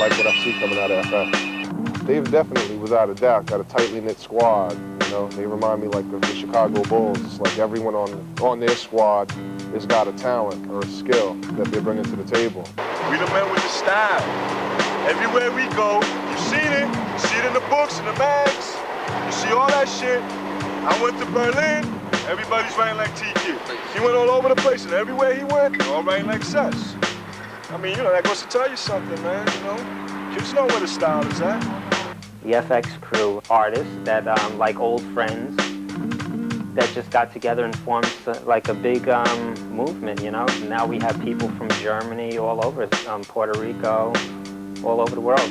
like what I see coming out of FX. They've definitely, without a doubt, got a tightly knit squad. You know, they remind me like of the Chicago Bulls. It's like everyone on their squad has got a talent or a skill that they're bringing to the table. We the men with the style. Everywhere we go, you've seen it. You see it in the books, in the mags. You see all that shit. I went to Berlin. Everybody's writing like T-Kid. He went all over the place, and everywhere he went, they're all writing like HESH. I mean, you know, that goes to tell you something, man, you know? Kids know where the style is at. The FX crew artists that, like old friends, that just got together and formed like a big movement, you know? Now we have people from Germany, all over, Puerto Rico, all over the world.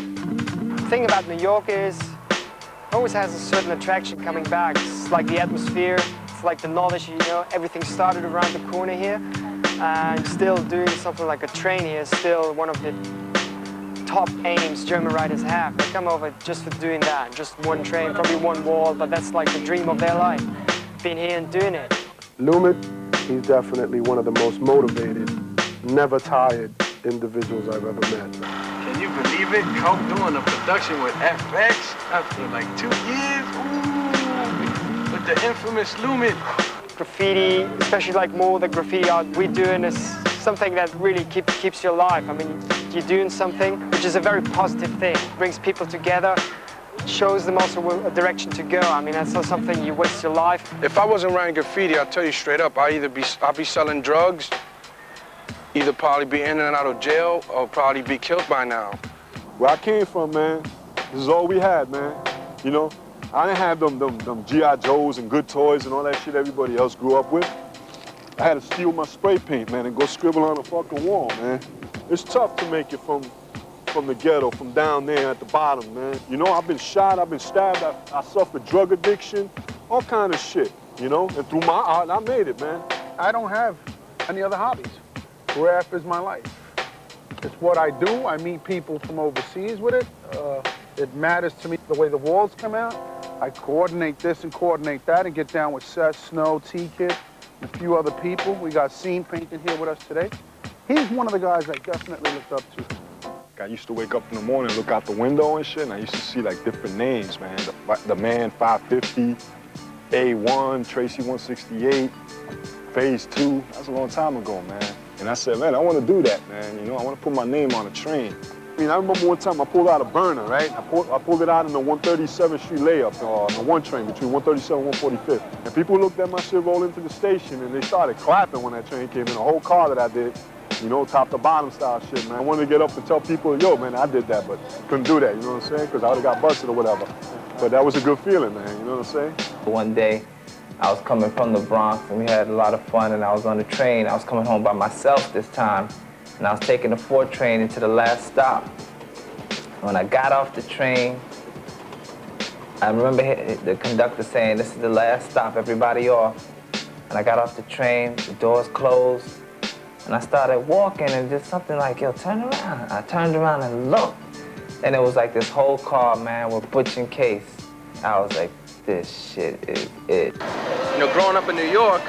The thing about New York is, it always has a certain attraction coming back. It's like the atmosphere, it's like the knowledge, you know, everything started around the corner here. And still doing something like a train here is still one of the top aims German writers have. They come over just for doing that, just one train, probably one wall, but that's like the dream of their life, being here and doing it. LOOMIT, he's definitely one of the most motivated, never tired individuals I've ever met. Can you believe it? Coke doing a production with FX after like 2 years? Ooh, with the infamous LOOMIT. Graffiti, especially like more the graffiti art we're doing, is something that really keeps you alive. I mean, you're doing something which is a very positive thing. It brings people together, shows them also a direction to go. I mean, that's not something you waste your life. If I wasn't writing graffiti, I'll tell you straight up, I'd be selling drugs, either probably be in and out of jail, or probably be killed by now. Where I came from, man, this is all we had, man. You know, I didn't have them G.I. Joes and good toys and all that shit everybody else grew up with. I had to steal my spray paint, man, and go scribble on the fucking wall, man. It's tough to make it from the ghetto, from down there at the bottom, man. You know, I've been shot, I've been stabbed, I suffered drug addiction, all kind of shit, you know? And through my art, I made it, man. I don't have any other hobbies. Graph is my life. It's what I do. I meet people from overseas with it. It matters to me the way the walls come out. I coordinate this and coordinate that and get down with Seth, Snow, T-Kid, and a few other people. We got Scene painting here with us today. He's one of the guys I definitely looked up to. I used to wake up in the morning, look out the window and shit, and I used to see like different names, man. The Man 550, A1, Tracy 168, Phase 2. That's a long time ago, man. And I said, man, I want to do that, man. You know, I want to put my name on a train. I mean, I remember one time I pulled out a burner, right? I pulled it out in the 137th Street layup on the one train between 137 and 145th. And people looked at my shit roll into the station and they started clapping when that train came in. The whole car that I did, you know, top to bottom style shit, man. I wanted to get up and tell people, yo, man, I did that, but couldn't do that, you know what I'm saying? Because I would have got busted or whatever. But that was a good feeling, man, you know what I'm saying? One day, I was coming from the Bronx and we had a lot of fun and I was on the train. I was coming home by myself this time and I was taking the 4 train into the last stop. When I got off the train, I remember the conductor saying, this is the last stop, everybody off. And I got off the train, the doors closed, and I started walking and just something like, yo, turn around. I turned around and looked, and it was like this whole car, man, with Butch and Case. I was like, this shit is it. You know, growing up in New York,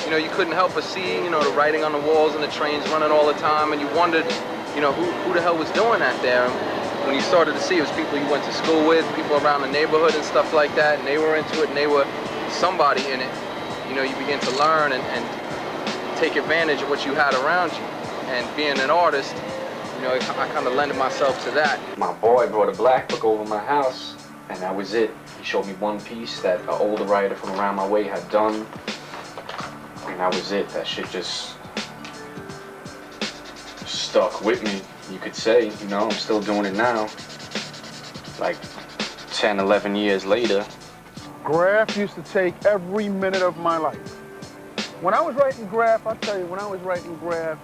you know, you couldn't help but see, you know, the writing on the walls and the trains running all the time, and you wondered, you know, who the hell was doing that there? When you started to see, it was people you went to school with, people around the neighborhood and stuff like that, and they were into it and they were somebody in it. You know, you begin to learn and take advantage of what you had around you. And being an artist, you know, I kind of lended myself to that. My boy brought a black book over my house, and that was it. He showed me one piece that an older writer from around my way had done, and that was it. That shit just stuck with me, you could say. You know, I'm still doing it now, like 10, 11 years later. Graph used to take every minute of my life. When I was writing graph, I'll tell you, when I was writing graph,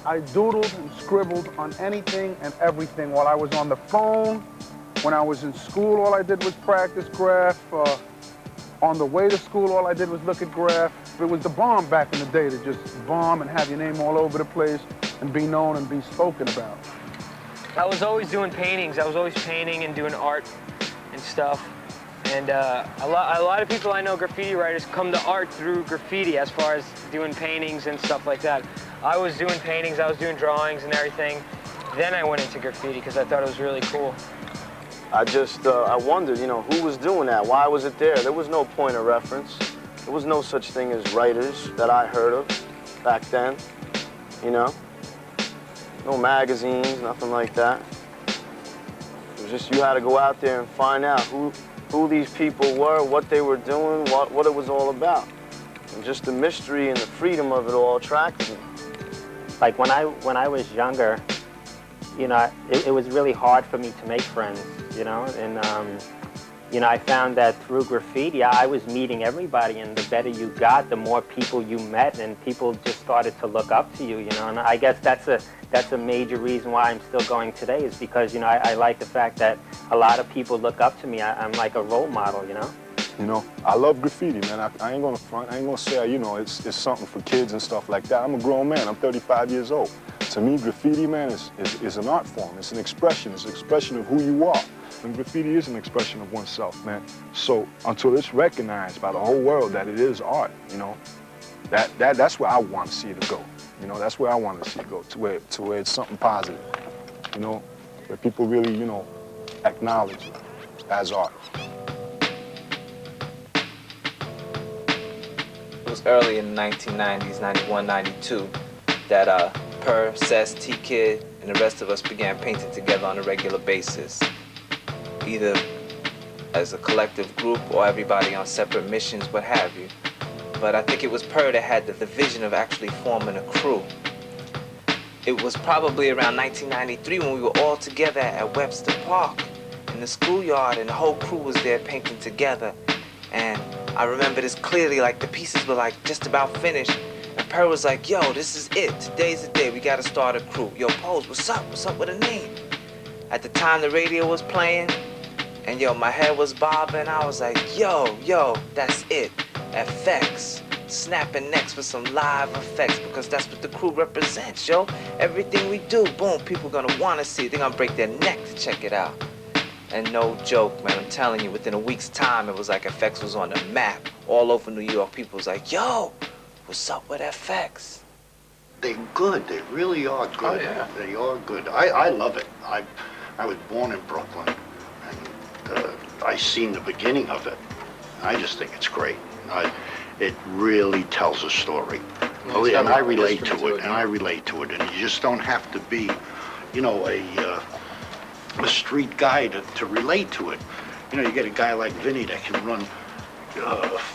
I doodled and scribbled on anything and everything while I was on the phone. When I was in school, all I did was practice graph. On the way to school, all I did was look at graph. It was the bomb back in the day to just bomb and have your name all over the place and be known and be spoken about. I was always doing paintings. I was always painting and doing art and stuff. And a lot of people I know, graffiti writers, come to art through graffiti as far as doing paintings and stuff like that. I was doing paintings, I was doing drawings and everything. Then I went into graffiti because I thought it was really cool. I wondered, you know, who was doing that? Why was it there? There was no point of reference. There was no such thing as writers that I heard of back then, you know? No magazines, nothing like that. It was just you had to go out there and find out who these people were, what they were doing, what it was all about. And just the mystery and the freedom of it all attracted me. Like when I was younger, you know, it was really hard for me to make friends, you know, and you know, I found that through graffiti, I was meeting everybody, and the better you got, the more people you met, and people just started to look up to you, you know, and I guess that's a major reason why I'm still going today, is because, you know, I like the fact that a lot of people look up to me. I'm like a role model, you know? You know, I love graffiti, man. I ain't gonna front, I ain't gonna say, you know, it's something for kids and stuff like that. I'm a grown man, I'm 35 years old. To me, graffiti, man, is an art form. It's an expression of who you are. And graffiti is an expression of oneself, man. So until it's recognized by the whole world that it is art, you know, that's where I want to see it go. You know, that's where I want to see it go, to where it's something positive, you know, where people really, you know, acknowledge it as art. It was early in the 1990s, 91, 92, that Per, Cess, T-Kid, and the rest of us began painting together on a regular basis, either as a collective group or everybody on separate missions, what have you. But I think it was Per that had the vision of actually forming a crew. It was probably around 1993 when we were all together at Webster Park in the schoolyard, and the whole crew was there painting together. And I remember this clearly, like the pieces were like just about finished. And Per was like, yo, this is it. Today's the day. We gotta start a crew. Yo, Pose, what's up? What's up with a name? At the time the radio was playing, and yo, my head was bobbing. I was like, yo, that's it. FX. Snapping necks for some live effects, because that's what the crew represents, yo. Everything we do, boom, people gonna wanna see it. They're gonna break their neck to check it out. And no joke, man, I'm telling you, within a week's time, it was like FX was on the map. All over New York, people was like, yo, what's up with FX? They're good, they really are good. Oh, yeah. They are good. I love it. I was born in Brooklyn, and I seen the beginning of it. I just think it's great. It really tells a story. Yeah, and I relate to it, and I relate to it. And you just don't have to be, you know, a street guy to relate to it. You know, you get a guy like Vinny that can run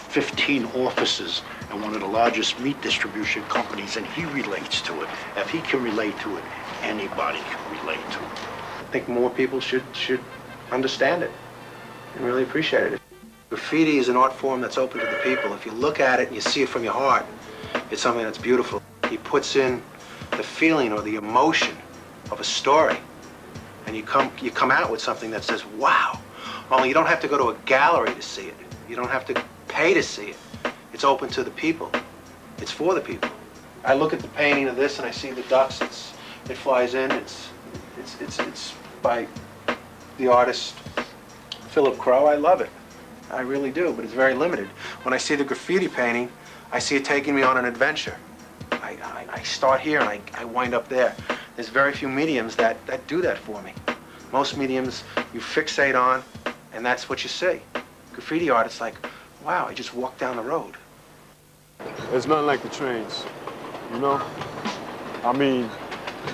15 offices in one of the largest meat distribution companies, and he relates to it. If he can relate to it, anybody can relate to it. I think more people should understand it and really appreciate it. Graffiti is an art form that's open to the people. If you look at it and you see it from your heart, it's something that's beautiful. He puts in the feeling or the emotion of a story, and you come out with something that says, wow. Only you don't have to go to a gallery to see it. You don't have to pay to see it. It's open to the people. It's for the people. I look at the painting of this and I see the ducks. It flies in. It's by the artist Philip Crow. I love it. I really do, but it's very limited. When I see the graffiti painting, I see it taking me on an adventure. I start here and I wind up there. There's very few mediums that do that for me. Most mediums you fixate on, and that's what you see. Graffiti art, it's like, wow, I just walked down the road. It's nothing like the trains, you know? I mean,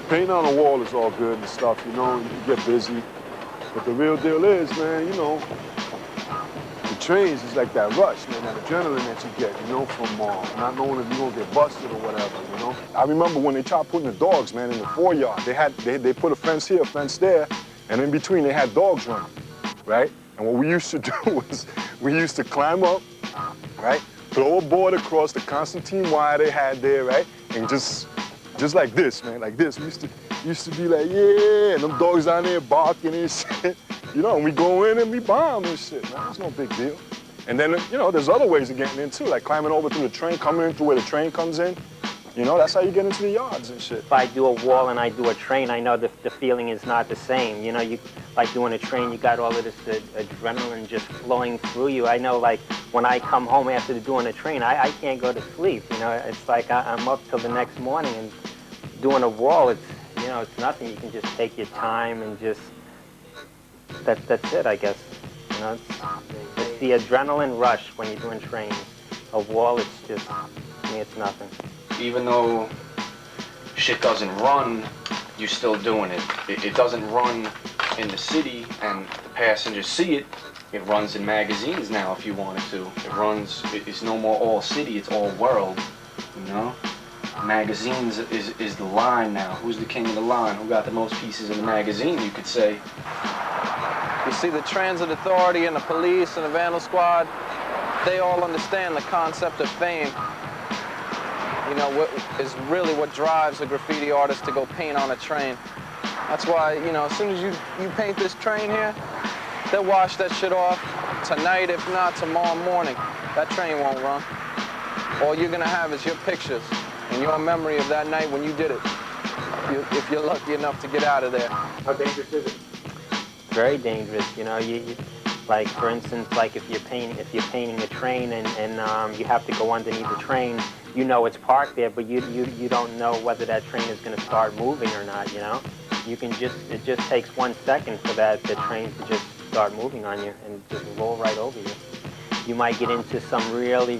painting on a wall is all good and stuff, you know, you get busy. But the real deal is, man, you know, the trains is like that rush, man, that adrenaline that you get, you know, from not knowing if you're gonna get busted or whatever, you know? I remember when they tried putting the dogs, man, in the foreyard. They put a fence here, a fence there, and in between they had dogs running, right? And what we used to do was we used to climb up, right? Throw a board across the Constantine wire they had there, right? And just like this, man, like this. We used to be like, yeah, and them dogs down there barking and shit. You know, and we go in and we bomb and shit, man. It's no big deal. And then, you know, there's other ways of getting in too, like climbing over through the train, coming in through where the train comes in. You know, that's how you get into the yards and shit. If I do a wall and I do a train, I know the feeling is not the same. You know, like doing a train, you got all of this adrenaline just flowing through you. I know, like, when I come home after doing a train, I can't go to sleep. You know, it's like I'm up till the next morning, and doing a wall, it's, you you know, it's nothing. You can just take your time and just, that's it, I guess. You know, it's the adrenaline rush when you're doing trains. A wall, it's just, to me, it's nothing. Even though shit doesn't run, you're still doing it. It doesn't run in the city and the passengers see it. It runs in magazines now if you wanted to. It runs, it's no more all city, it's all world, you know? Magazines is the line now. Who's the king of the line? Who got the most pieces in the magazine, you could say. You see, the transit authority and the police and the vandal squad, they all understand the concept of fame. You know, what is really what drives a graffiti artist to go paint on a train. That's why, you know, as soon as you paint this train here, they'll wash that shit off tonight, if not tomorrow morning. That train won't run. All you're gonna have is your pictures and your memory of that night when you did it, if you're lucky enough to get out of there. How dangerous is it? Very dangerous, you know. Like, for instance, like if you're painting a train and you have to go underneath the train, you know it's parked there, but you don't know whether that train is going to start moving or not, you know. You can it just takes 1 second for the train to just start moving on you and just roll right over you. You might get into some really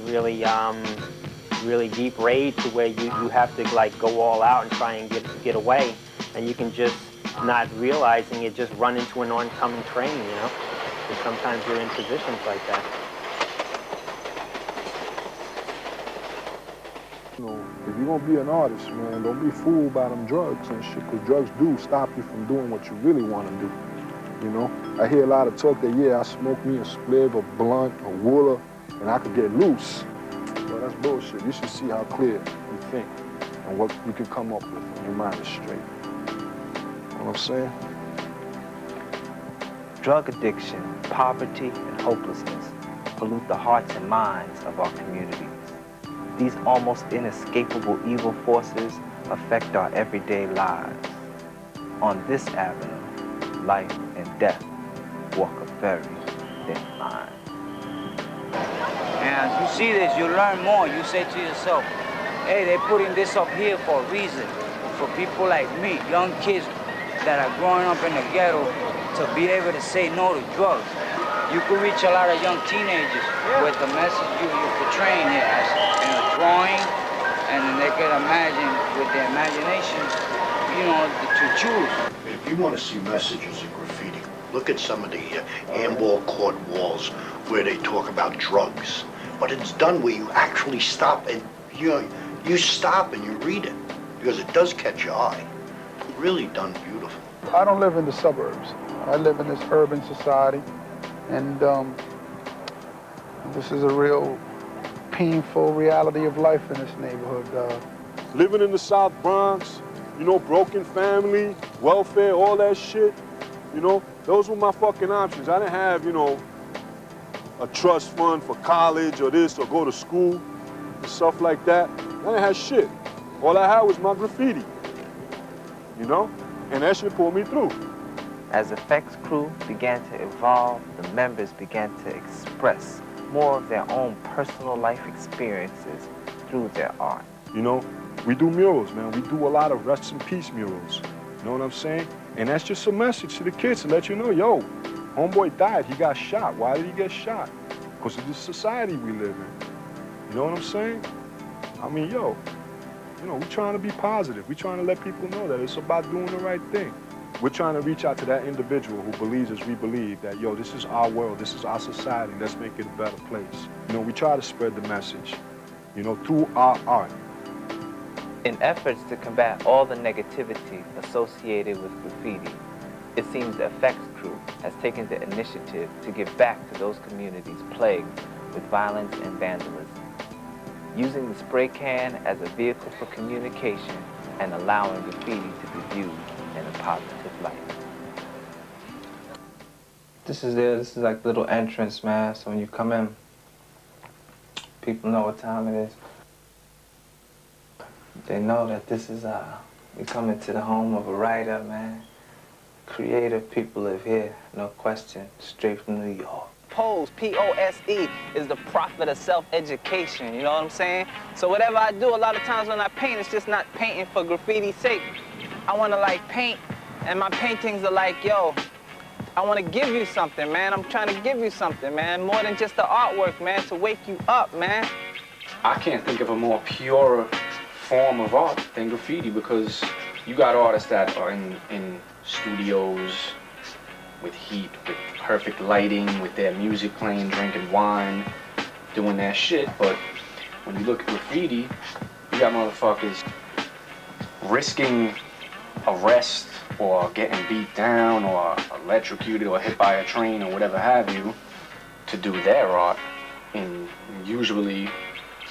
deep raid to where you have to like go all out and try and get away, and you can just, not realizing it, just run into an oncoming train, you know. Because sometimes you're in positions like that. You know, if you're gonna be an artist, man, don't be fooled by them drugs and shit, because drugs do stop you from doing what you really want to do. You know, I hear a lot of talk that, yeah, I smoke me a spliff, a blunt, a wooler, and I could get loose. But that's bullshit. You should see how clear you think and what you can come up with when your mind is straight. You know what I'm saying? Drug addiction, poverty, and hopelessness pollute the hearts and minds of our communities. These almost inescapable evil forces affect our everyday lives. On this avenue, life and death walk a very thin line. And as you see this, you learn more. You say to yourself, hey, they're putting this up here for a reason. For people like me, young kids that are growing up in the ghetto, to be able to say no to drugs. You could reach a lot of young teenagers with the message you're portraying here as, you know, drawing, and then they could imagine with their imagination, you know, to choose. If you want to see messages in graffiti, look at some of the handball court walls where they talk about drugs. But it's done where you actually stop and, you know, you stop and you read it, because it does catch your eye. Really done beautiful. I don't live in the suburbs. I live in this urban society, and this is a real painful reality of life in this neighborhood. Living in the South Bronx, you know, broken family, welfare, all that shit, you know, those were my fucking options. I didn't have, you know, a trust fund for college or this or go to school and stuff like that. I didn't have shit. All I had was my graffiti, you know, and that shit pulled me through. As the Effects Crew began to evolve, the members began to express more of their own personal life experiences through their art. You know, we do murals, man. We do a lot of rest in peace murals. You know what I'm saying? And that's just a message to the kids to let you know, yo, homeboy died, he got shot. Why did he get shot? Because of the society we live in. You know what I'm saying? I mean, yo, you know, we're trying to be positive. We're trying to let people know that it's about doing the right thing. We're trying to reach out to that individual who believes as we believe that, yo, this is our world, this is our society, let's make it a better place. You know, we try to spread the message, you know, through our art. In efforts to combat all the negativity associated with graffiti, it seems the Effects Crew has taken the initiative to give back to those communities plagued with violence and vandalism, using the spray can as a vehicle for communication and allowing graffiti to be viewed in a positive light. This is like the little entrance, man, so when you come in, people know what time it is. They know that this is, we come into the home of a writer, man. Creative people live here, no question, straight from New York. Pose, P-O-S-E, is the prophet of self-education, you know what I'm saying? So whatever I do, a lot of times when I paint, it's just not painting for graffiti's sake. I want to like paint, and my paintings are like, yo, I want to give you something, man. I'm trying to give you something, man. More than just the artwork, man, to wake you up, man. I can't think of a more pure form of art than graffiti, because you got artists that are in studios with heat, with perfect lighting, with their music playing, drinking wine, doing their shit. But when you look at graffiti, you got motherfuckers risking arrest or getting beat down or electrocuted or hit by a train or whatever have you to do their art in usually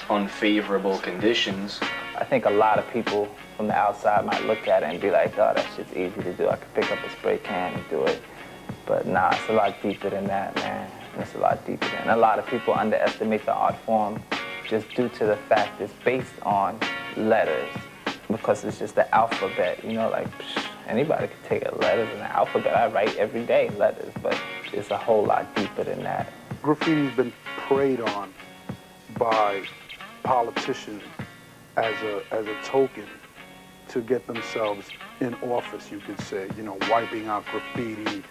unfavorable conditions. I think a lot of people from the outside might look at it and be like, oh, that shit's easy to do. I could pick up a spray can and do it. But nah, it's a lot deeper than that, man. It's a lot deeper than that. A lot of people underestimate the art form just due to the fact it's based on letters, because it's just the alphabet, you know, like anybody could take a letters and an alphabet. I write every day letters, but it's a whole lot deeper than that. Graffiti's been preyed on by politicians as a token to get themselves in office, you could say, you know, wiping out graffiti,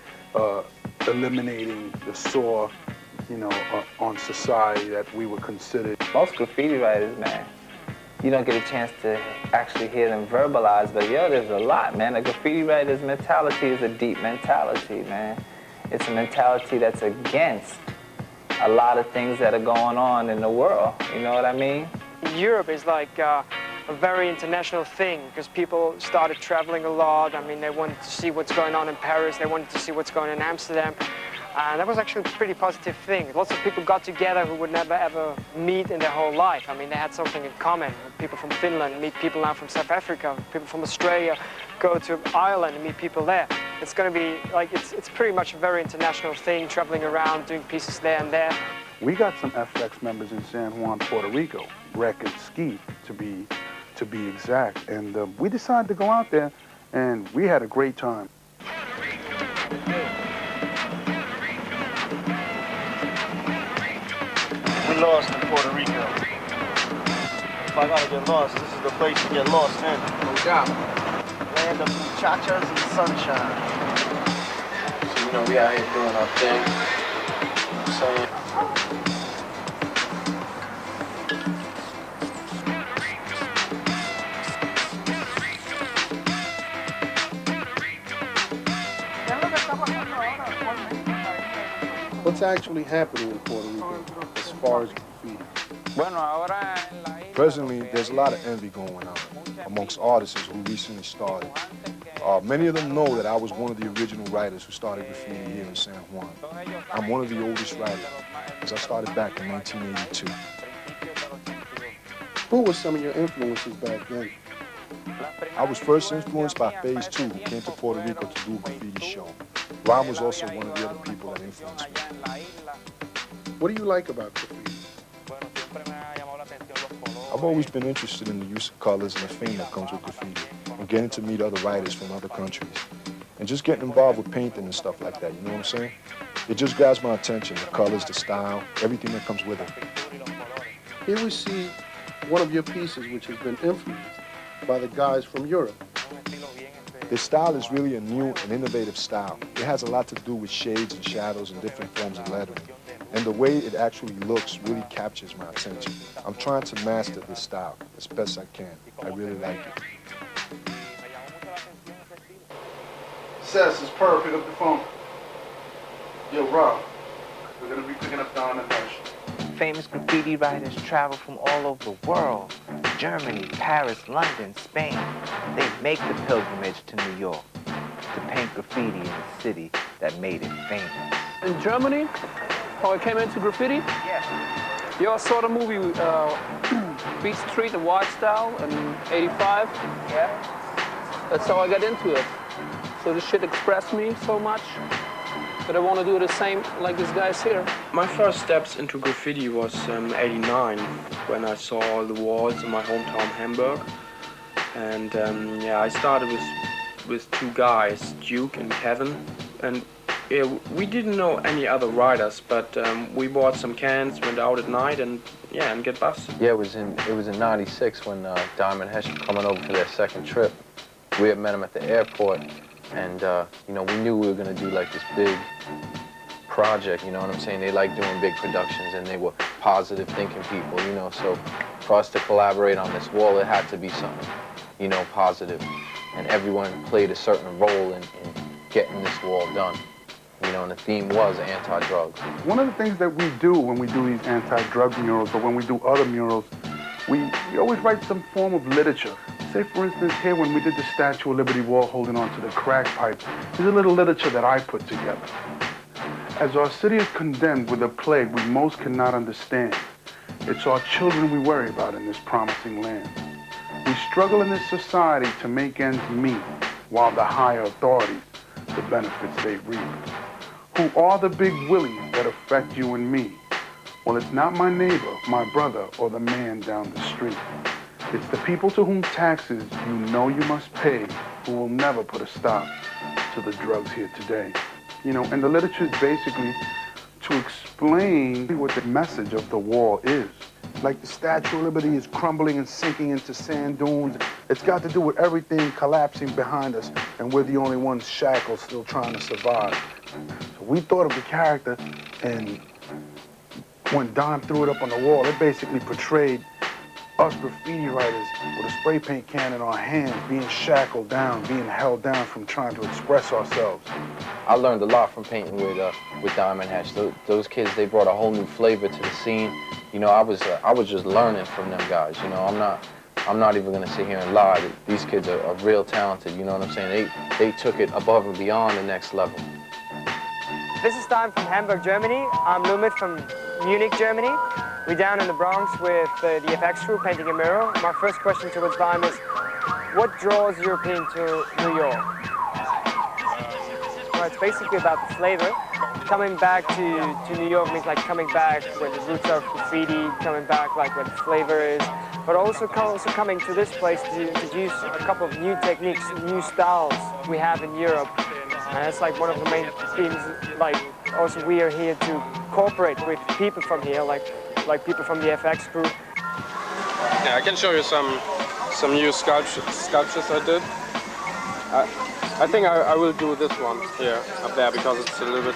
eliminating the sore, you know, on society that we would consider. Most graffiti writers, man, you don't get a chance to actually hear them verbalize, but yo, there's a lot, man. A graffiti writer's mentality is a deep mentality, man. It's a mentality that's against a lot of things that are going on in the world, you know what I mean? Europe is like a very international thing, because people started traveling a lot. I mean, they wanted to see what's going on in Paris, they wanted to see what's going on in Amsterdam. And that was actually a pretty positive thing. Lots of people got together who would never ever meet in their whole life. I mean, they had something in common. People from Finland meet people now from South Africa. People from Australia go to Ireland and meet people there. It's going to be like, it's pretty much a very international thing, traveling around, doing pieces there and there. We got some FX members in San Juan, Puerto Rico, Rec and Ski, to be exact. And we decided to go out there, and we had a great time. We lost in Puerto Rico. If I gotta get lost, this is the place to get lost in. No doubt. Land of muchachas and sunshine. So, you know, we out here doing our thing. You know what I'm saying? What's actually happening in Puerto Rico as far as graffiti? Presently, there's a lot of envy going on amongst artists who recently started. Many of them know that I was one of the original writers who started graffiti here in San Juan. I'm one of the oldest writers, because I started back in 1982. Who were some of your influences back then? I was first influenced by Phase 2, who came to Puerto Rico to do a graffiti show. Ron was also one of the other people that influenced me. What do you like about graffiti? I've always been interested in the use of colors and the fame that comes with graffiti, and getting to meet other writers from other countries, and just getting involved with painting and stuff like that, you know what I'm saying? It just grabs my attention, the colors, the style, everything that comes with it. Here we see one of your pieces which has been influenced by the guys from Europe. This style is really a new and innovative style. It has a lot to do with shades and shadows and different forms of lettering. And the way it actually looks really captures my attention. I'm trying to master this style as best I can. I really like it. Seth, it's Per, pick up the phone. Yo, Rob, we're gonna be picking up Don and HESH. Famous graffiti writers travel from all over the world. Germany, Paris, London, Spain. They make the pilgrimage to New York to paint graffiti in the city that made it famous. In Germany, how I came into graffiti? Yeah. You all saw the movie Beat Street, the Wild Style in '85? Yeah. That's how I got into it. So this shit expressed me so much, but I want to do the same like these guys here. My first steps into graffiti was '89, when I saw the walls in my hometown Hamburg. And yeah, I started with two guys, Duke and Kevin. And yeah, we didn't know any other writers, but we bought some cans, went out at night, and yeah, and get busted. Yeah, it was in '96 when DAIM and HESH were coming over for their second trip. we had met him at the airport, and you know, we knew we were gonna do like this big project, you know what I'm saying? They like doing big productions, and they were positive thinking people, you know, so for us to collaborate on this wall, it had to be something, you know, positive. And everyone played a certain role in getting this wall done. You know, and the theme was anti-drugs. One of the things that we do when we do these anti-drug murals, or when we do other murals, we always write some form of literature. Say, for instance, here when we did the Statue of Liberty wall holding onto the crack pipe, there's a little literature that I put together. As our city is condemned with a plague we most cannot understand, it's our children we worry about in this promising land. We struggle in this society to make ends meet, while the higher authorities, the benefits they reap. Who are the big willies that affect you and me? Well, it's not my neighbor, my brother, or the man down the street. It's the people to whom taxes you know you must pay, who will never put a stop to the drugs here today. You know, and the literature is basically to explain what the message of the wall is. Like the Statue of Liberty is crumbling and sinking into sand dunes. It's got to do with everything collapsing behind us, and we're the only ones shackled still trying to survive. So we thought of the character, and when Dime threw it up on the wall, it basically portrayed us graffiti writers with a spray paint can in our hands, being shackled down, being held down from trying to express ourselves. I learned a lot from painting with Dime and HESH. Those kids, they brought a whole new flavor to the scene. You know, I was just learning from them guys. You know, I'm not even gonna sit here and lie. These kids are real talented. You know what I'm saying? They took it above and beyond the next level. This is Dime from Hamburg, Germany. I'm LOOMIT from Munich, Germany. We're down in the Bronx with the FX crew painting a mural. My first question towards Dime is, what draws European to New York? Well, it's basically about the flavor. Coming back to New York means like coming back where the roots are of graffiti, coming back like where the flavor is, but also coming to this place to introduce a couple of new techniques, new styles we have in Europe. And that's like one of the main themes, like also we are here to cooperate with people from here, like people from the FX crew. Yeah, I can show you some new sculptures I did. I think I will do this one here, up there, because it's a little bit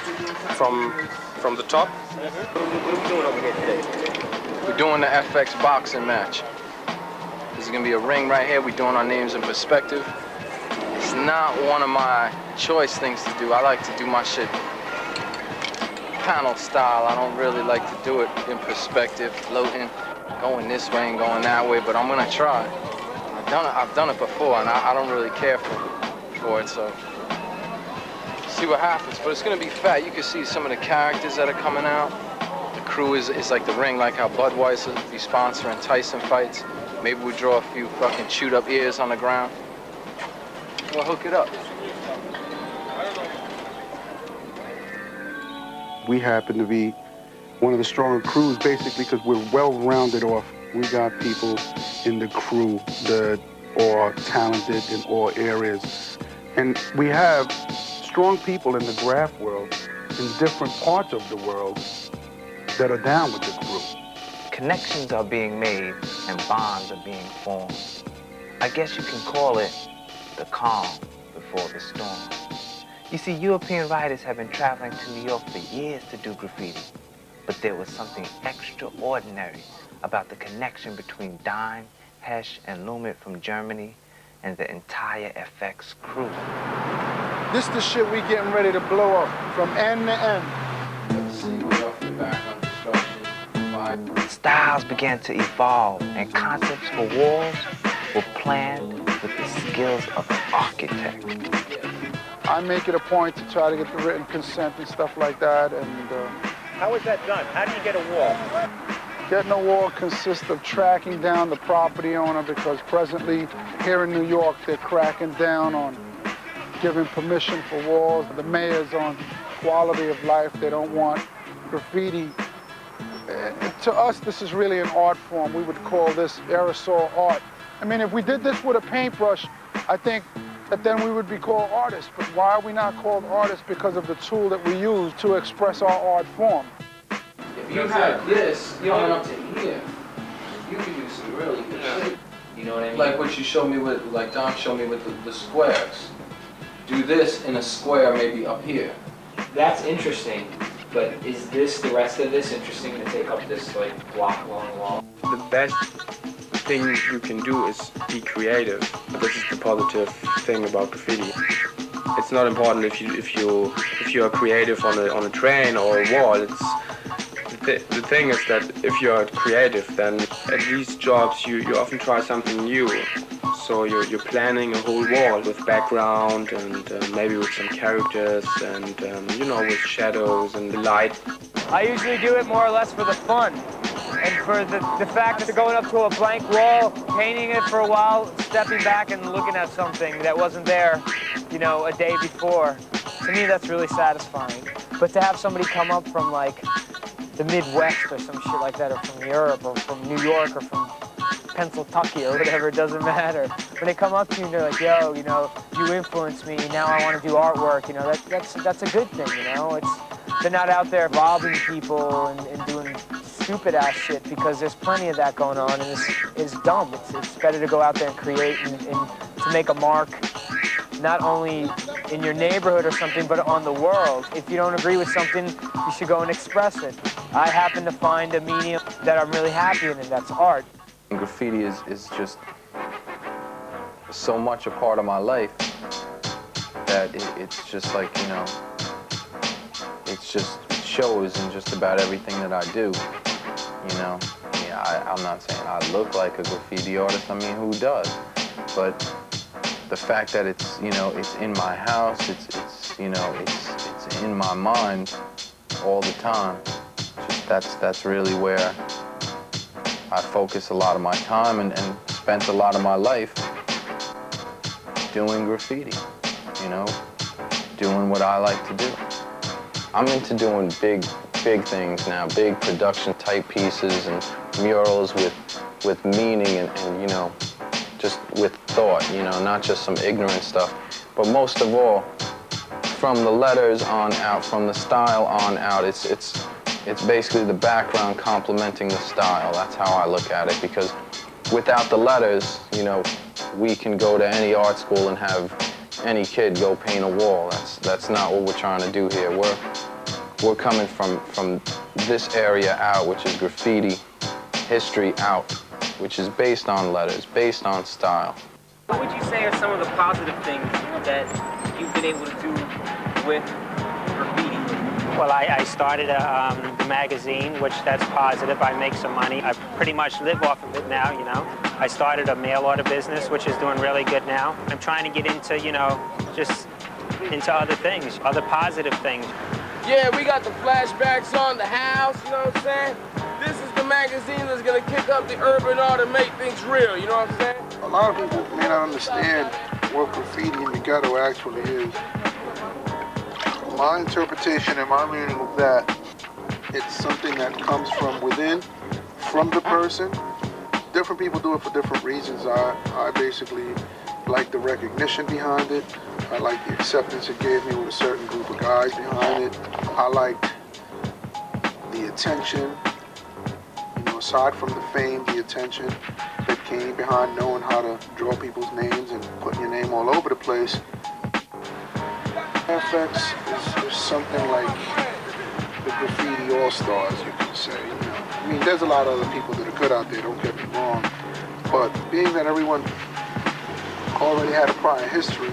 from the top. What are we doing over here today? We're doing the FX boxing match. This is gonna be a ring right here. We're doing our names in perspective. It's not one of my choice things to do. I like to do my shit panel style. I don't really like to do it in perspective, floating, going this way and going that way, but I'm gonna try. I've done it before, and I don't really care for it, so see what happens. But it's gonna be fat. You can see some of the characters that are coming out. The crew is like the ring, like how Budweiser be sponsoring Tyson fights. Maybe we draw a few fucking chewed up ears on the ground. We'll hook it up. We happen to be one of the stronger crews, basically, because we're well-rounded off. We got people in the crew that are talented in all areas. And we have strong people in the graph world, in different parts of the world, that are down with the crew. Connections are being made and bonds are being formed. I guess you can call it the calm before the storm. You see, European writers have been traveling to New York for years to do graffiti, but there was something extraordinary about the connection between Dime, HESH, and LOOMIT from Germany and the entire FX crew. This the shit we getting ready to blow up from end to end. Let's see, we're off the back on construction. Styles began to evolve, and concepts for walls were planned with the skills of an architect. I make it a point to try to get the written consent and stuff like that, and how is that done? How do you get a wall? Getting a wall consists of tracking down the property owner, because presently here in New York they're cracking down on giving permission for walls. The mayor's on quality of life. They don't want graffiti. To us, this is really an art form. We would call this aerosol art. I mean, if we did this with a paintbrush, I think that then we would be called artists. But why are we not called artists? Because of the tool that we use to express our art form. If you have this going up to here, you could do some really good shit. You know what I mean? Like what you showed me with, like Dom showed me with the squares. Do this in a square maybe up here. That's interesting, but is this, the rest of this, interesting to take up this like block-long wall? The best thing you can do is be creative. This is the positive thing about graffiti. It's not important if you are creative on a train or a wall. The thing is that if you are creative, then at these jobs you often try something new. So you're planning a whole wall with background and maybe with some characters and you know, with shadows and light. I usually do it more or less for the fun and for the fact of going up to a blank wall, painting it for a while, stepping back and looking at something that wasn't there, you know, a day before. To me, that's really satisfying. But to have somebody come up from like the Midwest or some shit like that, or from Europe or from New York or from Pennsylvania or whatever, it doesn't matter. When they come up to you and they're like, yo, you know, you influenced me, now I want to do artwork, you know, that's a good thing, you know? They're not out there robbing people and doing stupid ass shit, because there's plenty of that going on, and it's dumb. It's better to go out there and create and to make a mark, not only in your neighborhood or something, but on the world. If you don't agree with something, you should go and express it. I happen to find a medium that I'm really happy in, and that's art. Graffiti is just so much a part of my life that it's just like, you know, it shows in just about everything that I do, you know. Yeah, I'm not saying I look like a graffiti artist, I mean, who does? But the fact that it's, you know, it's in my house, it's you know, it's in my mind all the time. Just that's really where I focus a lot of my time and spent a lot of my life doing graffiti, you know, doing what I like to do. I'm into doing big things now, big production type pieces and murals with meaning and you know, just with thought, you know, not just some ignorant stuff. But most of all, from the letters on out, from the style on out, it's basically the background complementing the style. That's how I look at it, because without the letters, you know, we can go to any art school and have any kid go paint a wall. That's not what we're trying to do here. We're coming from this area out, which is graffiti history out, which is based on letters, based on style. What would you say are some of the positive things that you've been able to do with graffiti? Well, I started a magazine, which that's positive. I make some money. I pretty much live off of it now, you know. I started a mail order business, which is doing really good now. I'm trying to get into, you know, just into other things, other positive things. Yeah, we got the flashbacks on the house, you know what I'm saying? This is the magazine that's gonna kick up the urban art and make things real, you know what I'm saying? A lot of people may not understand what graffiti in the ghetto actually is. My interpretation and my meaning of that, it's something that comes from within, from the person. Different people do it for different reasons. I basically like the recognition behind it. I like the acceptance it gave me with a certain group of guys behind it. I liked the attention, you know, aside from the fame, the attention that came behind knowing how to draw people's names and putting your name all over the place. FX is something like the graffiti all-stars, you can say. You know? I mean, there's a lot of other people that are good out there, don't get me wrong. But being that everyone already had a prior history,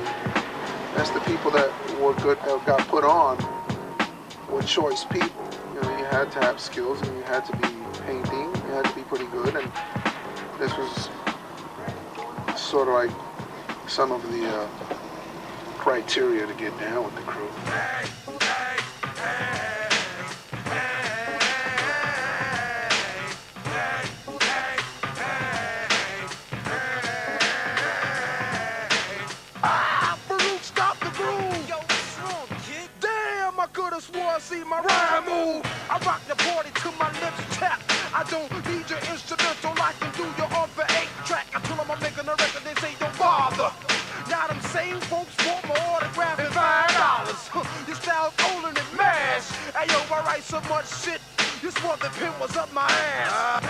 that's the people that were good, that got put on, were choice people. You know, you had to have skills and you had to be painting, you had to be pretty good, and this was sort of like some of the criteria to get down with the crew. See my rhyme move. I rock the party till my lips tap. I don't need your instrumental, I can do your upper 8-track. I tell them I'm making a record, they say don't bother. Now them same folks want my autograph and $5. Your style's older than MASH. Hey yo, I write so much shit, you swore the pen was up my ass.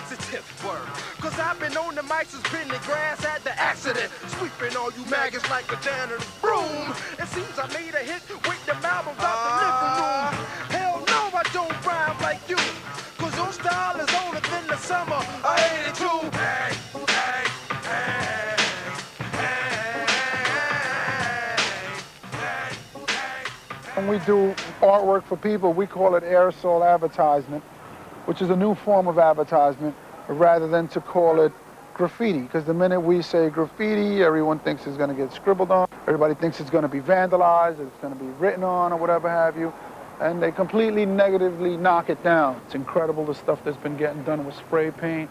sensitive word. Cause I've been on the mic since bending grass at the accident. Sweeping all you maggots like a janitor's broom. It seems I made a hit with them albums out the living room. Hell no, I don't rhyme like you. Cause your style is older than the summer of '82. Hey, hey, hey. When we do artwork for people, we call it aerosol advertisement, which is a new form of advertisement, rather than to call it graffiti. Because the minute we say graffiti, everyone thinks it's going to get scribbled on. Everybody thinks it's going to be vandalized, it's going to be written on, or whatever have you. And they completely negatively knock it down. It's incredible the stuff that's been getting done with spray paint.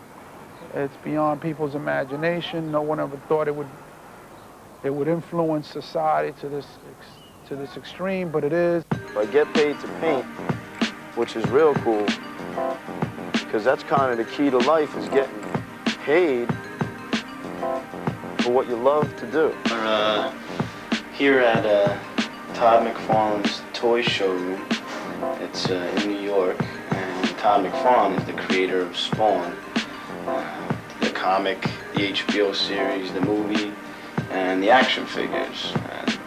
It's beyond people's imagination. No one ever thought it would influence society to this extreme, but it is. I get paid to paint, which is real cool, because that's kind of the key to life, is getting paid for what you love to do. We're here at Todd McFarlane's toy showroom. It's in New York, and Todd McFarlane is the creator of Spawn, the comic, the HBO series, the movie, and the action figures.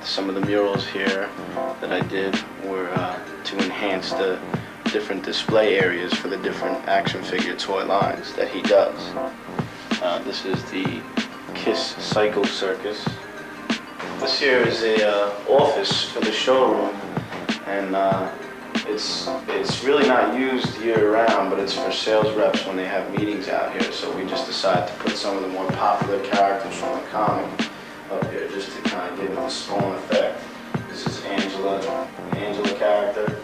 Some of the murals here that I did were to enhance the different display areas for the different action figure toy lines that he does. This is the KISS Psycho Circus. This here is a office for the showroom, and it's really not used year-round, but it's for sales reps when they have meetings out here. So we just decided to put some of the more popular characters from the comic up here just to kind of give it the Spawn effect. This is Angela, the Angela character.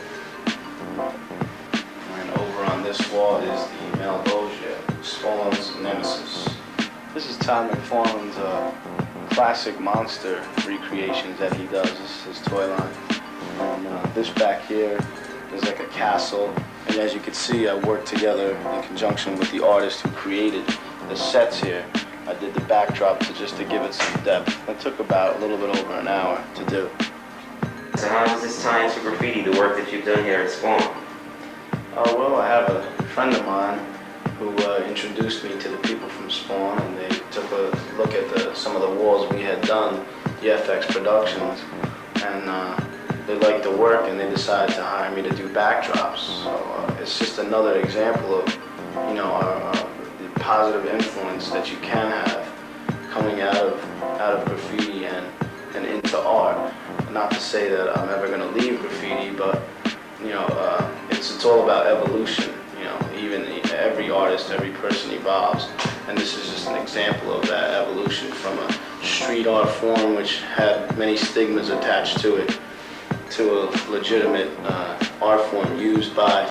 And over on this wall is the Maldosia, Spawn's nemesis. This is Todd McFarlane's classic monster recreations that he does. This is his toy line. And this back here is like a castle. And as you can see, I worked together in conjunction with the artist who created the sets here. I did the backdrop just to give it some depth. It took about a little bit over an hour to do. So how does this tie into graffiti, the work that you've done here at Spawn? Well, I have a friend of mine who introduced me to the people from Spawn, and they took a look at some of the walls we had done, the FX Productions, and they liked the work, and they decided to hire me to do backdrops. So it's just another example of, you know, the positive influence that you can have coming out of graffiti and into art. Not to say that I'm ever going to leave graffiti, but you know, it's all about evolution. You know, even every artist, every person evolves, and this is just an example of that evolution from a street art form which had many stigmas attached to it, to a legitimate art form used by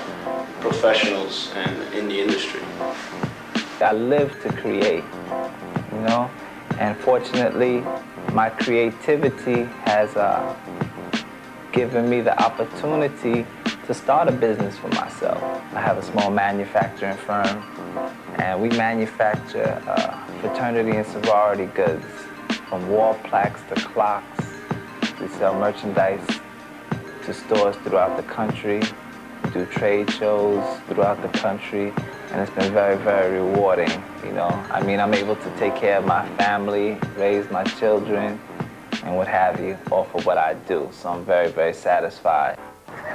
professionals and in the industry. I live to create, you know, and fortunately my creativity has given me the opportunity to start a business for myself. I have a small manufacturing firm, and we manufacture fraternity and sorority goods, from wall plaques to clocks. We sell merchandise to stores throughout the country, do trade shows throughout the country, and it's been very, very rewarding, you know. I mean, I'm able to take care of my family, raise my children, and what have you, off of what I do. So I'm very, very satisfied.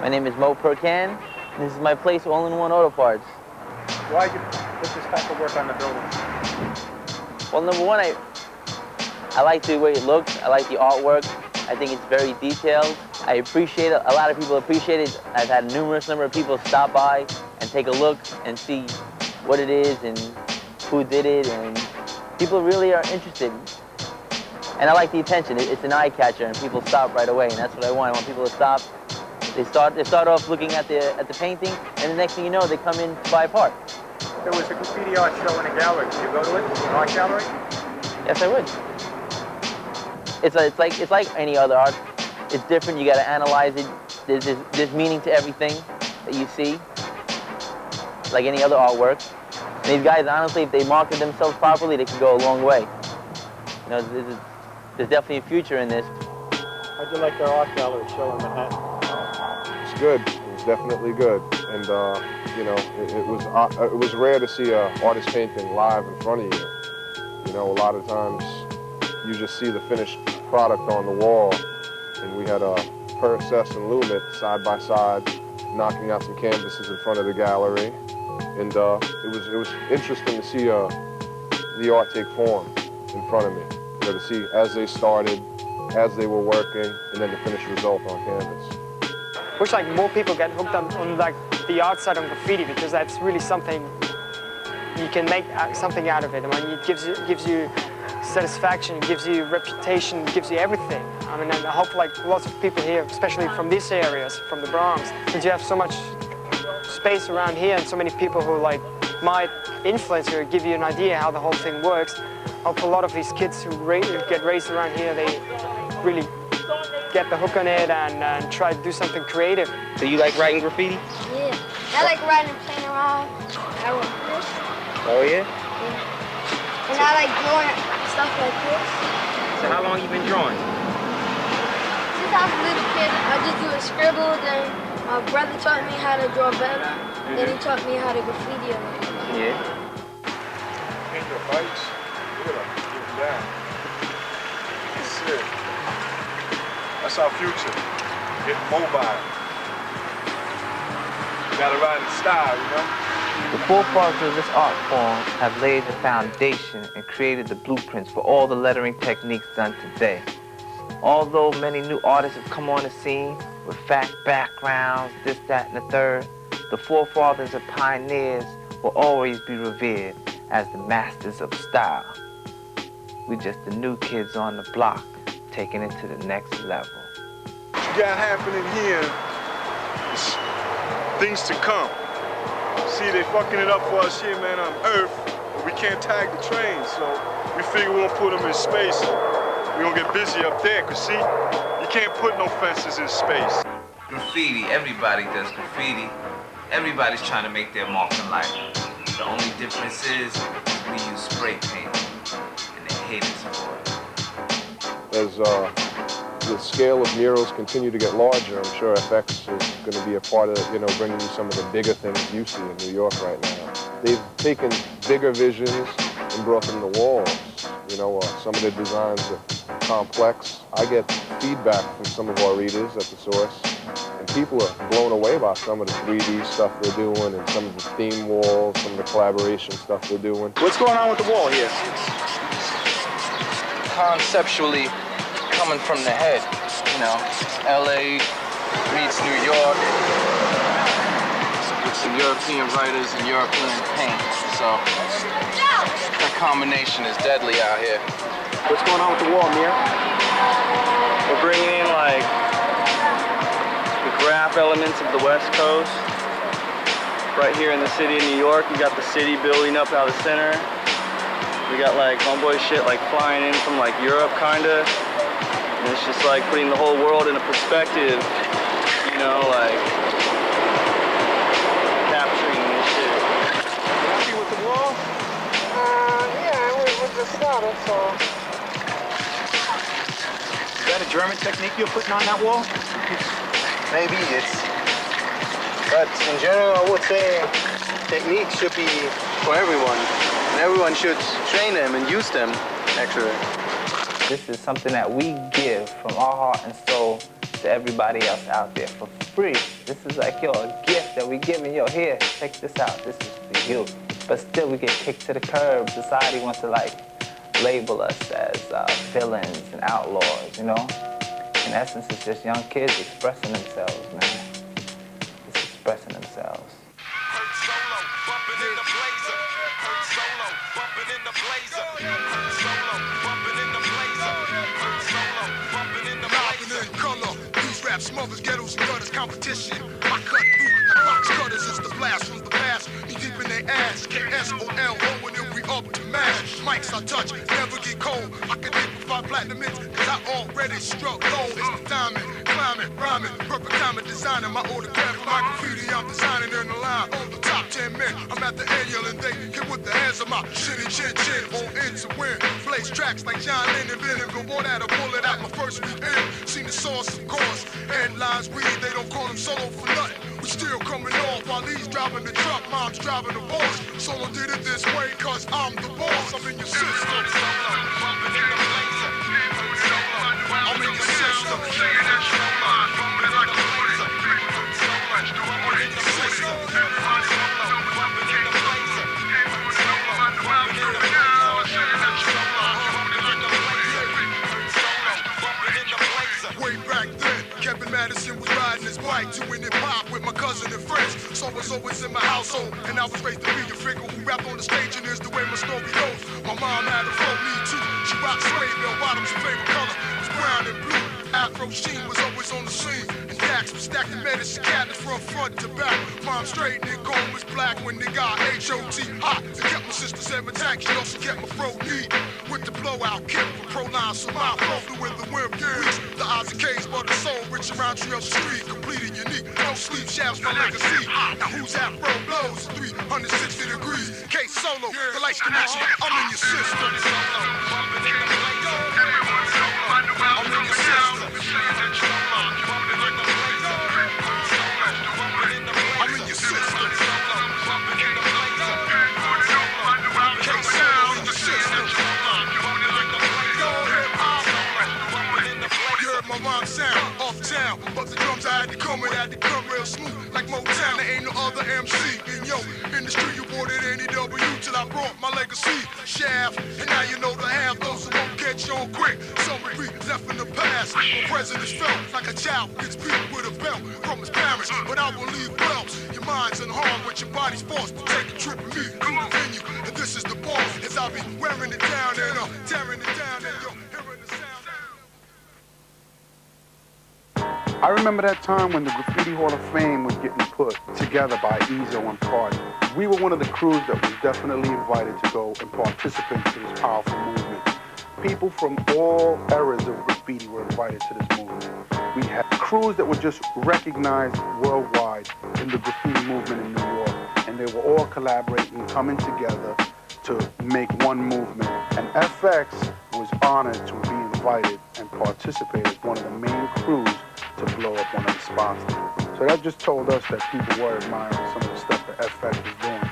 My name is Mo Percan, and this is my place, All-in-One Auto Parts. Why did you put this type of work on the building? Well, number one, I like the way it looks. I like the artwork. I think it's very detailed. I appreciate it. A lot of people appreciate it. I've had a numerous number of people stop by and take a look and see what it is and who did it, and people really are interested. And I like the attention. It's an eye catcher, and people stop right away, and that's what I want. I want people to stop. They start off looking at the painting, and the next thing you know, they come in to buy a part. There was a graffiti art show in a gallery. Did you go to it? An art gallery? Yes, I would. It's like any other art. It's different. You got to analyze it. There's meaning to everything that you see, like any other artwork. And these guys, honestly, if they market themselves properly, they can go a long way. You know, there's definitely a future in this. How'd you like their art gallery show in Manhattan? It's good. It's definitely good. and you know, it was rare to see an artist painting live in front of you. You know, a lot of times you just see the finished product on the wall, and we had HESH and LOOMIT side by side, knocking out some canvases in front of the gallery, and it was interesting to see the art take form in front of me. You know, to see as they started, as they were working, and then the finished result on canvas. Wish like more people get hooked on like the art side of graffiti, because that's really something you can make something out of it. I mean, it gives you satisfaction, it gives you reputation, it gives you everything. I mean, and I hope like lots of people here, especially from these areas, from the Bronx, since you have so much space around here and so many people who like might influence you or give you an idea how the whole thing works. I hope a lot of these kids who get raised around here, they really get the hook on it and try to do something creative. So you like writing graffiti? Yeah, I like writing and playing around. I wrote this. Oh yeah? Yeah. And I like drawing stuff like this. So how long you been drawing? Since I was a little kid, I just do a scribble, then my brother taught me how to draw better, then he taught me how to graffiti a little. Yeah. Paint your bikes. Look at them, getting down. That's it. That's our future. Getting mobile. You gotta ride in style, you know? The forefathers of this art form have laid the foundation and created the blueprints for all the lettering techniques done today. Although many new artists have come on the scene with fact backgrounds, this, that, and the third, the forefathers and pioneers will always be revered as the masters of style. We just the new kids on the block, taking it to the next level. What you got happening here is things to come. See, they fucking it up for us here, man, on Earth, but we can't tag the trains, so we figure we're gonna put them in space. We're gonna get busy up there, cause see, you can't put no fences in space. Graffiti, everybody does graffiti. Everybody's trying to make their mark in life. The only difference is we use spray paint, and they hate us for it. As the scale of murals continue to get larger, I'm sure FX is going to be a part of, you know, bringing you some of the bigger things you see in New York right now. They've taken bigger visions and brought them to walls. You know, some of the designs are complex. I get feedback from some of our readers at the source, and people are blown away by some of the 3D stuff they're doing and some of the theme walls, some of the collaboration stuff they're doing. What's going on with the wall here? Conceptually coming from the head, you know, LA meets New York with some European writers and European paint, so that combination is deadly out here. What's going on with the wall, Mir? We're bringing in like the graph elements of the West Coast. Right here in the city of New York, you got the city building up out of the center. We got like homeboy shit like flying in from like Europe kinda. And it's just like putting the whole world in a perspective, you know, like capturing this shit. Happy with the wall? Yeah, we're just started, so. Is that a German technique you're putting on that wall? Maybe but in general, I would say techniques should be for everyone. And everyone should train them and use them, actually. This is something that we give from our heart and soul to everybody else out there for free. This is like, yo, a gift that we giving, yo, here, check this out, this is for you. But still we get kicked to the curb. Society wants to like label us as villains and outlaws, you know? In essence, it's just young kids expressing themselves, man. It's expressing themselves. Smothers, ghettos, and gutters, competition. I cut through like box cutters. It's the blast from the past. You deep in their ass. KSOL, and then we up to mash. Mics I touch, never get cold. I can amplify platinum hits, cause I already struck gold. It's the diamond, climbing, rhyming, perfect time of designing. My autograph, my graffiti, I'm designing in the line. On the top 10 men, I'm at the annual and they hit with the hands of my shitty chin, all in to win. place tracks like John Lennon, vinegar, won't add a bullet at my first weekend. Seen the source, of course. Headlines read, they don't call him Solo for nothing. We still coming off while he's driving the truck, mom's driving the Porsche. Solo did it this way, cause I'm the boss. I'm in your system. I'm in your system. Way back then, Kevin Madison was riding his bike, doing it pop with my cousin and friends. So was always in my household, and I was raised to be a figure who rapped on the stage, and here's the way my story goes. My mom had a fro, me too. She rocked suede, bell bottoms, her favorite color was brown and blue. Afro Sheen was always on the scene, and Dax was stacking medicine cabinets from front to back. Mom straight and comb was black when they got H.O.T. hot. They kept my sister seven tax, she also kept my fro neat. With the blowout kit for Proline, so my flow flew with the wind reach. The odds and K's, but the soul rich around Trio Street, completed unique. No sleep shafts, my legacy. Now who's Afro blows? 360 degrees. K Solo, the lights connection. I'm in your system. I'm in your system. I'm in your system. K Solo in your system. You heard my rhyme sound off town, but the drums I had to come real smooth like Motown. There ain't no other MC in your industry. You bought it NEW till I brought my legacy shaft, and now you know the half. Those who won't catch on quick, some regret left in the past. When presidents felt like a child gets beat with a belt from his parents, but I will leave belts. Your mind's unharmed, but your body's forced to take a trip with me through the venue. And this is the boss, as I be wearing it down and tearing it down and hearing the sound. I remember that time when the Graffiti Hall of Fame was getting put together by Ezo and Party. We were one of the crews that was definitely invited to go and participate in this powerful movement. People from all eras of graffiti were invited to this movement. We had crews that were just recognized worldwide in the graffiti movement in New York, and they were all collaborating, coming together to make one movement. And FX was honored to be invited and participate as one of the main crews to blow up one of the spots. So that just told us that people were admiring some of the stuff that FX was doing.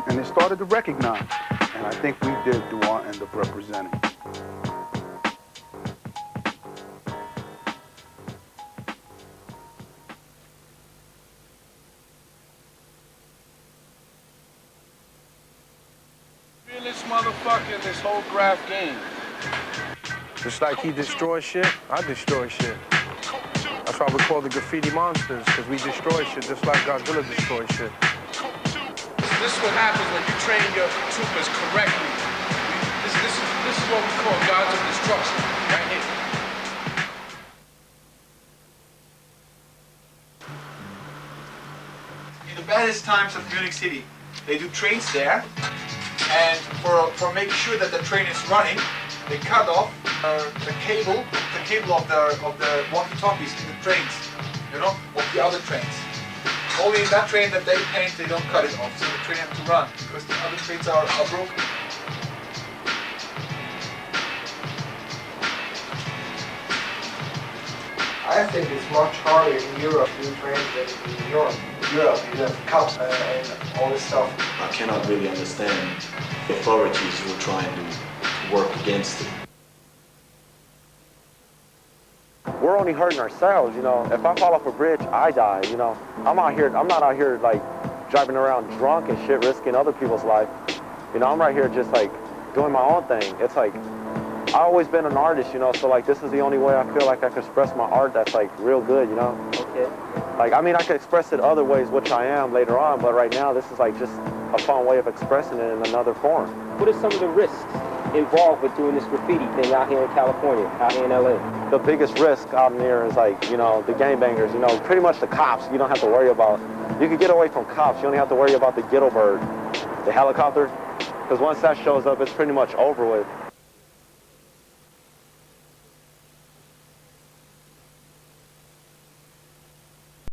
And they started to recognize. And I think we did do our end of representing. This motherfucker in this whole graph game. Just like he destroys shit, I destroy shit. That's why we call the graffiti monsters, because we destroy shit just like Godzilla destroys shit. This is what happens when you train your troopers correctly. This is what we call gods of destruction, right here. In the baddest times of Munich City, they do trains there, and for making sure that the train is running, they cut off the cable of the walkie-talkies in the trains, you know, of the other trains. Only in that train that they paint, they don't cut it off, so the train has to run, because the other trains are broken. I think it's much harder in Europe to do trains than in New York. In Europe, you have cups and all this stuff. I cannot really understand the authorities who are trying to work against it. We're only hurting ourselves, you know. If I fall off a bridge, I die, you know. I'm not out here like driving around drunk and shit, risking other people's life. You know, I'm right here just like doing my own thing. It's like, I've always been an artist, you know, so like this is the only way I feel like I can express my art that's like real good, you know. Okay. Like, I mean, I could express it other ways, which I am later on, but right now this is like just a fun way of expressing it in another form. What are some of the risks involved with doing this graffiti thing out here in California, out here in LA? The biggest risk out here is like, you know, the gangbangers, you know, pretty much the cops you don't have to worry about. You can get away from cops, you only have to worry about the ghetto bird, the helicopter, because once that shows up, it's pretty much over with.